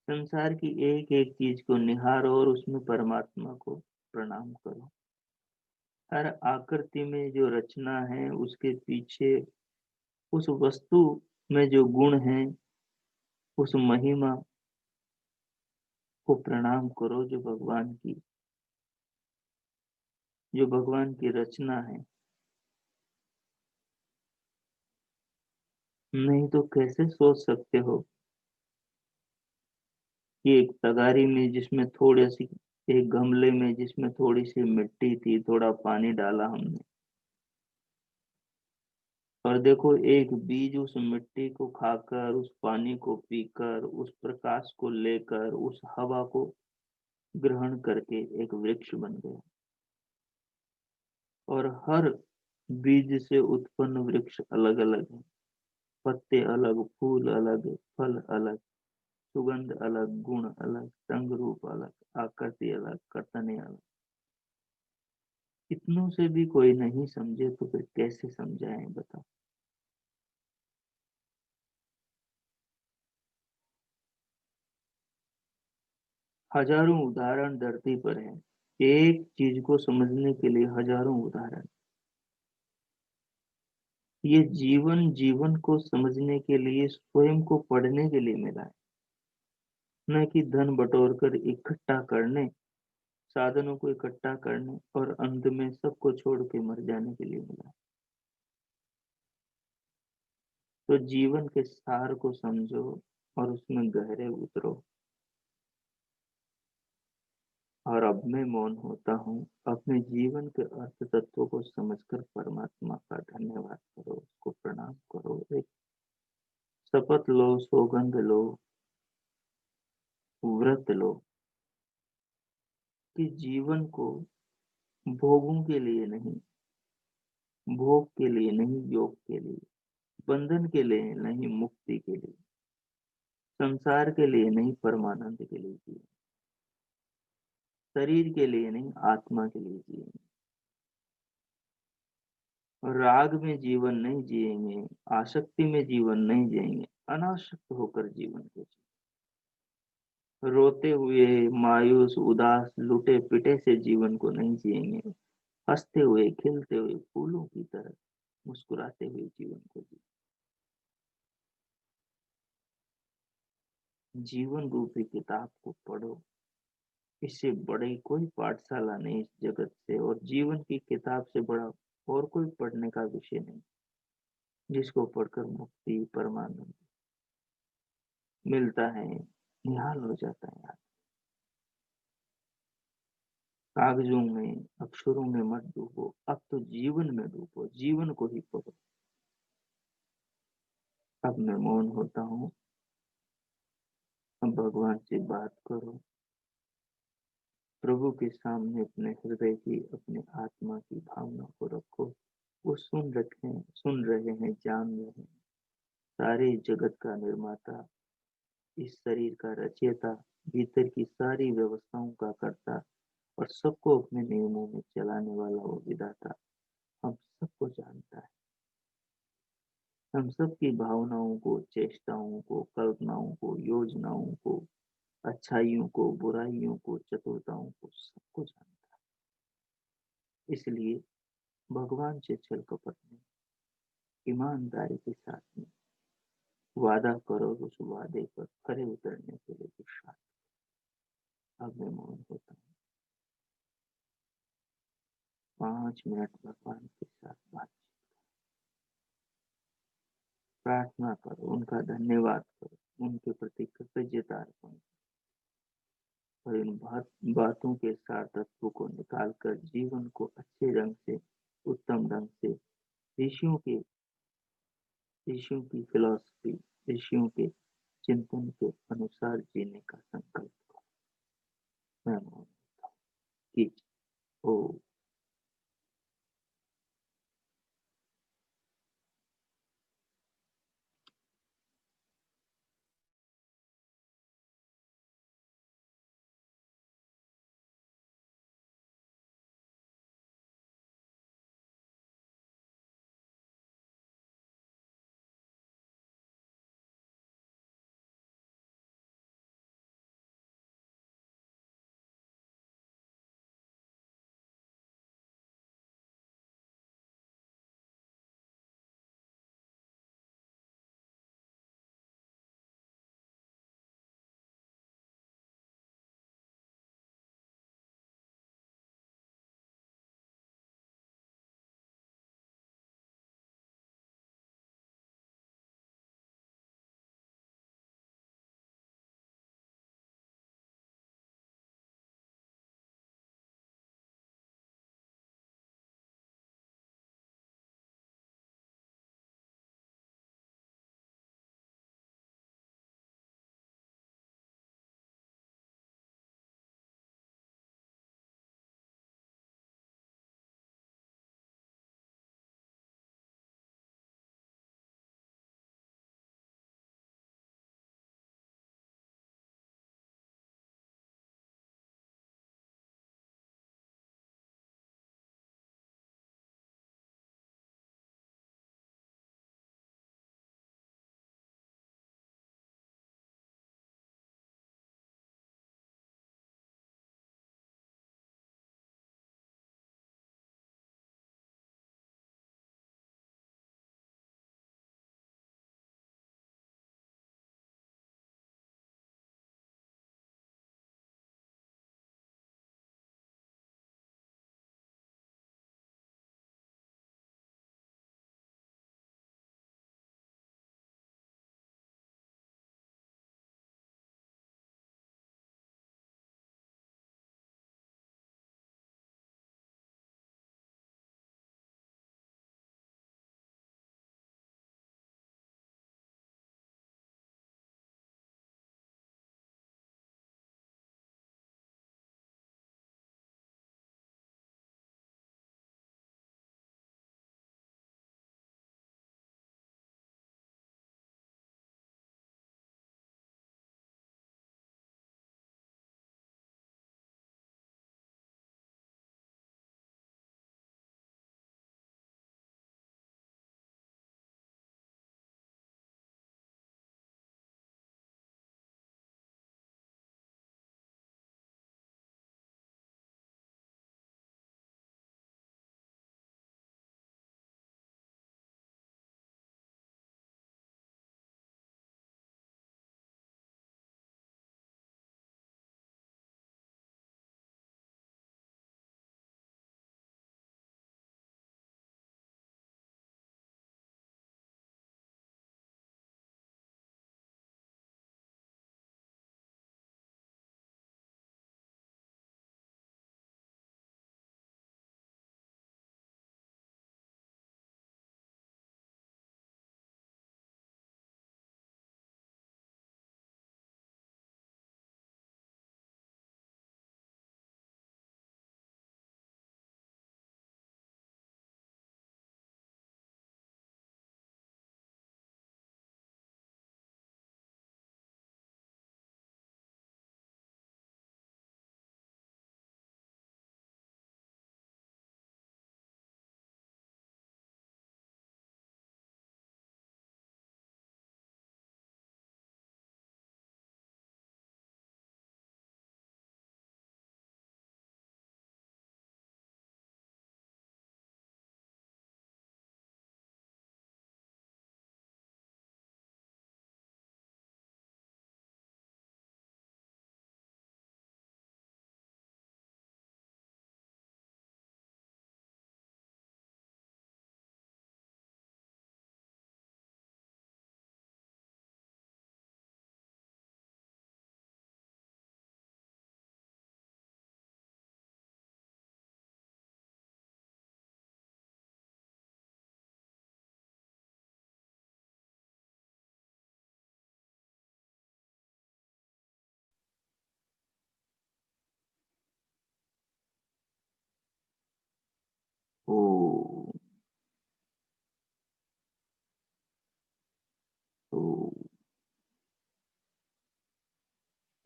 संसार की एक एक चीज को निहारो और उसमें परमात्मा को प्रणाम करो। हर आकृति में जो रचना है उसके पीछे, उस वस्तु में जो गुण है, उस महिमा को प्रणाम करो जो भगवान की रचना है। नहीं तो कैसे सोच सकते हो कि एक तगारी में जिसमें थोड़ी सी, एक गमले में जिसमें थोड़ी सी मिट्टी थी, थोड़ा पानी डाला हमने, और देखो एक बीज उस मिट्टी को खाकर, उस पानी को पीकर, उस प्रकाश को लेकर, उस हवा को ग्रहण करके एक वृक्ष बन गया। और हर बीज से उत्पन्न वृक्ष अलग अलग है, पत्ते अलग, फूल अलग, फल अलग, सुगंध अलग, गुण अलग, रंग रूप अलग, आकृति अलग, कर्तने अलग। इतनों से भी कोई नहीं समझे तो फिर कैसे समझाएं बताओ। हजारों उदाहरण धरती पर हैं, एक चीज को समझने के लिए हजारों उदाहरण। ये जीवन जीवन को समझने के लिए, स्वयं को पढ़ने के लिए मिला है, न कि धन बटोर कर इकट्ठा करने, साधनों को इकट्ठा करने और अंत में सबको छोड़ के मर जाने के लिए मिला है। तो जीवन के सार को समझो और उसमें गहरे उतरो। और अब मैं मौन होता हूँ, अपने जीवन के अर्थ तत्वों को समझकर परमात्मा का धन्यवाद करो, उसको प्रणाम करो, एक शपथ लो, सौगंध लो, व्रत लो कि जीवन को भोगों के लिए नहीं, भोग के लिए नहीं, योग के लिए, बंधन के लिए नहीं, मुक्ति के लिए, संसार के लिए नहीं, परमानंद के लिए जिए, शरीर के लिए नहीं, आत्मा के लिए जिए। राग में जीवन नहीं जिएंगे, आसक्ति में जीवन नहीं जिएंगे, अनासक्त होकर जीवन को जिए। रोते हुए, मायूस, उदास, लुटे पिटे से जीवन को नहीं जिएंगे, हंसते हुए, खिलते हुए, फूलों की तरह मुस्कुराते हुए जीवन को जिए। जीवन रूपी किताब को पढ़ो, इससे बड़ी कोई पाठशाला नहीं इस जगत से, और जीवन की किताब से बड़ा और कोई पढ़ने का विषय नहीं, जिसको पढ़कर मुक्ति, परमानंद मिलता है, निहाल हो जाता है यार। कागजों में, अक्षरों में मत डूबो, अब तो जीवन में डूबो, जीवन को ही पढ़ो। अब मैं मौन होता हूँ, अब भगवान से बात करो, प्रभु के सामने अपने हृदय की, अपने आत्मा की भावना को रखो। वो सुन रहे हैं, जान रहे हैं। सारे जगत का निर्माता, इस शरीर का रचयिता, भीतर की सारी व्यवस्थाओं का कर्ता और सबको अपने नियमों में चलाने वाला वो विधाता हम सबको जानता है। हम सबकी भावनाओं को, चेष्टाओं को, कल्पनाओं को, योजनाओं को, अच्छाइयों को, बुराइयों को, चतुरताओं को, सबको जानता है। इसलिए भगवान से छल कपट नहीं, ईमानदारी के साथ में वादा करो, उस वादे पर खरे उतरने के लिए पुरुषार्थ। अब मैं मौन होता हूँ, 5 मिनट भगवान के साथ बात, प्रार्थना करो, उनका धन्यवाद करो, उनके प्रति कृतज्ञता अर्पण करो और इन बातों के सार तत्व को निकाल कर जीवन को अच्छे ढंग से, उत्तम ढंग से, ऋषियों के ऋषियों की फिलॉसफी, ऋषियों के चिंतन के अनुसार जीने का संकल्प करो। मैं मौन कीजिए। ओ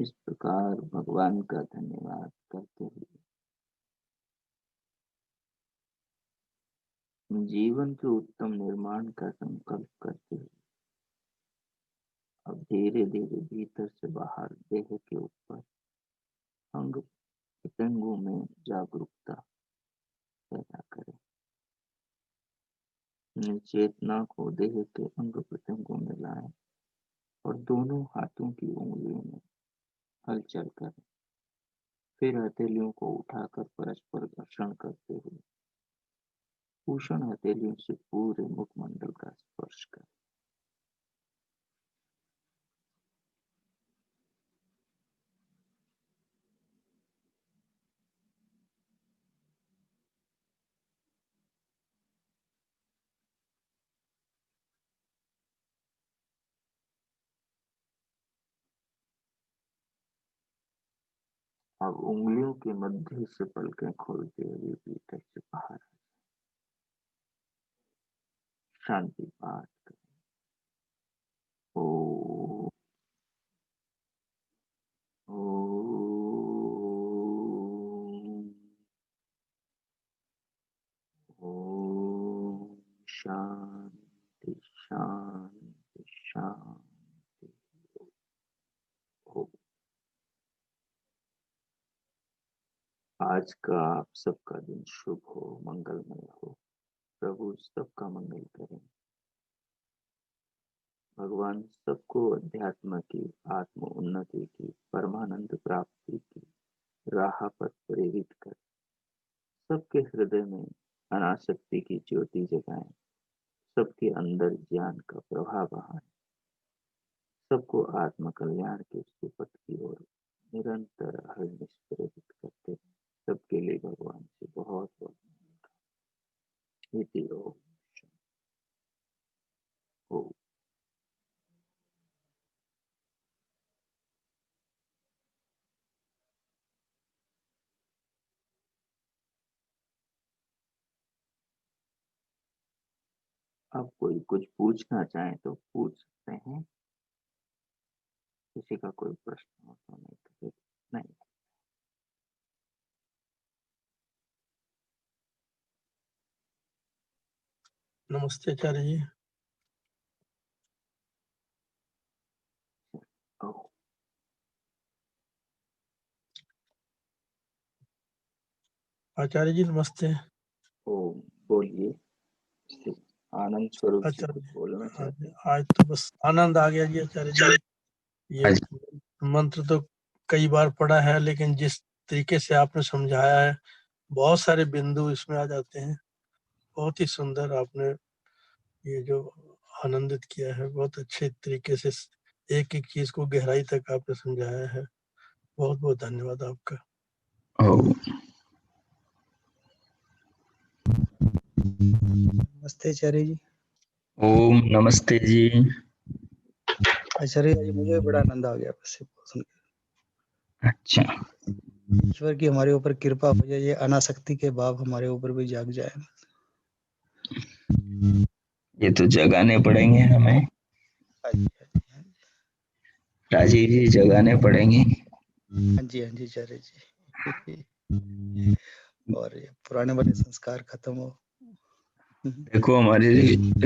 इस प्रकार भगवान का धन्यवाद करते हुए जीवन के उत्तम निर्माण का संकल्प करते हुए अब धीरे धीरे भीतर से बाहर देह के ऊपर अंग प्रत्यंगों में जागरूकता पैदा करें। चेतना को देह के अंग प्रत्यंगों में लाएं और दोनों हाथों की उंगलियों में हलचल करें। फिर हथेलियों को उठाकर परस्पर घर्षण करते हुए उष्ण हथेलियों से पूरे मुखमंडल का स्पर्श करें। अब उंगलियों के मध्य से पलकें खोलते हुए भीतर से बाहर शांति पाठ करें। ओम ओम शांति शांति शांति। आज का आप सबका दिन शुभ हो, मंगलमय हो। प्रभु सबका मंगल करें। भगवान सबको अध्यात्म की, आत्म उन्नति की, परमानंद प्राप्ति की राह पर प्रेरित कर सबके हृदय में अनासक्ति की ज्योति जगाएं, सबके अंदर ज्ञान का प्रभाव बहाएं, सबको आत्म कल्याण के सुपथ की ओर निरंतर अहर्निश प्रेरित करते हैं। सबके लिए भगवान से बहुत बहुत इति ओम। अब कोई कुछ पूछना चाहे तो पूछ सकते हैं। किसी का कोई प्रश्न हो तो नहीं तो फिर नहीं। नमस्ते आचार्य जी। आचार्य जी नमस्ते। ओम बोलिए। आनंद स्वरूप जी आचार्य कुछ बोलना चाहते हैं। आज तो बस आनंद आ गया जी आचार्य जी। ये मंत्र तो कई बार पढ़ा है, लेकिन जिस तरीके से आपने समझाया है बहुत सारे बिंदु इसमें आ जाते हैं। बहुत ही सुंदर आपने ये जो आनंदित किया है, बहुत अच्छे तरीके से एक एक चीज को गहराई तक आपने समझाया है। बहुत बहुत धन्यवाद आपका। नमस्ते आचार्य जी। ओम नमस्ते जी। आचार्य जी मुझे बड़ा आनंद आ गया बस सुन के। अच्छा, ईश्वर की हमारे ऊपर कृपा हो जाए, ये अनासक्ति के भाव हमारे ऊपर भी जाग जाए। ये तो जगाने पड़ेंगे हमें। राजीव जी जगाने पड़ेंगे। हाँ जी आचार्य जी। और ये पुराने वाले संस्कार खत्म हो। देखो हमारे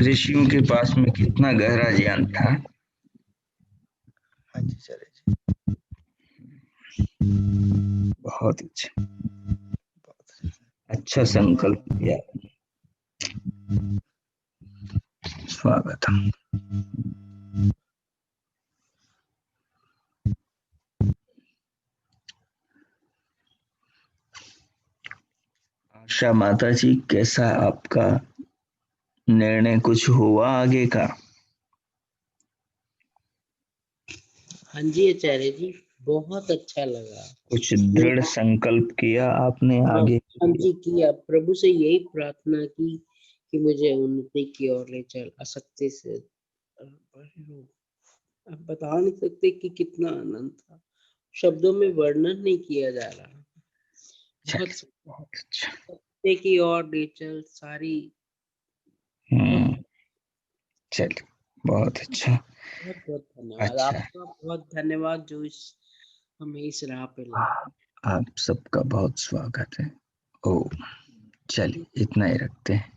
ऋषियों के पास में कितना गहरा ज्ञान था। हाँ जी आचार्य जी। बहुत अच्छा संकल्प किया। स्वागत। आशा माता जी, कैसा आपका निर्णय, कुछ हुआ आगे का? हाँ जी आचार्य जी, बहुत अच्छा लगा। कुछ दृढ़ संकल्प किया आपने आगे? हाँ जी किया। प्रभु से यही प्रार्थना की कि मुझे उन्नति की ओर ले चल, आसक्ति से। आप बता नहीं सकते कि कितना आनंद था, शब्दों में वर्णन नहीं किया जा रहा। बहुत अच्छा। सत्य की ओर ले चल सारी। चलिए बहुत अच्छा। बहुत बहुत धन्यवाद अच्छा। आपका, बहुत धन्यवाद जो इस हमें इस राह पे लाए। आप सबका बहुत स्वागत है। ओ चलिए इतना ही रखते हैं।